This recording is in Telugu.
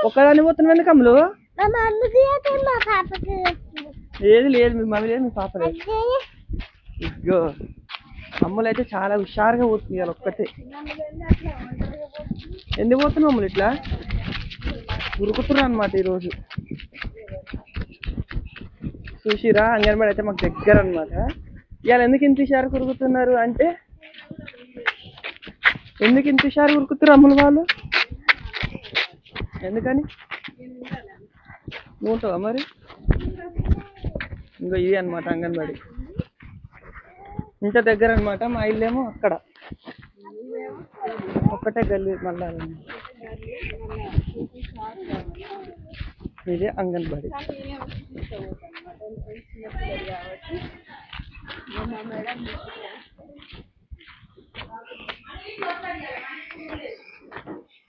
ఒక్కదాన్ని పోతున్నావు ఎందుకు అమ్ములు? ఏది లేదు, మీ మమ్మీ లేదు, మీ పాప లేదు. ఇగో అమ్ములు అయితే చాలా హుషారుగా పోతుంది ఇవాళ ఒక్కటే. ఎందుకు పోతున్నావు అమ్ములు? ఇట్లా ఉరుకుతున్నా అనమాట ఈరోజు. చూసిరా, అంగన్వాడీ అయితే మాకు దగ్గర అనమాట. ఇవాళ ఎందుకు ఇంత హుషారు ఉరుకుతున్నారు అంటే, ఎందుకు ఇంత హుషారు ఉరుకుతున్నారు అమ్ములు వాళ్ళు? ఎందుకని? నువ్వు ఉంటావా మరి? ఇంకా ఇది అనమాట అంగన్వాడీ, ఇంత దగ్గర అనమాట. మా ఇల్లేమో అక్కడ ఒక్కటే గల్లీ మళ్ళా. ఇదే అంగన్వాడీ.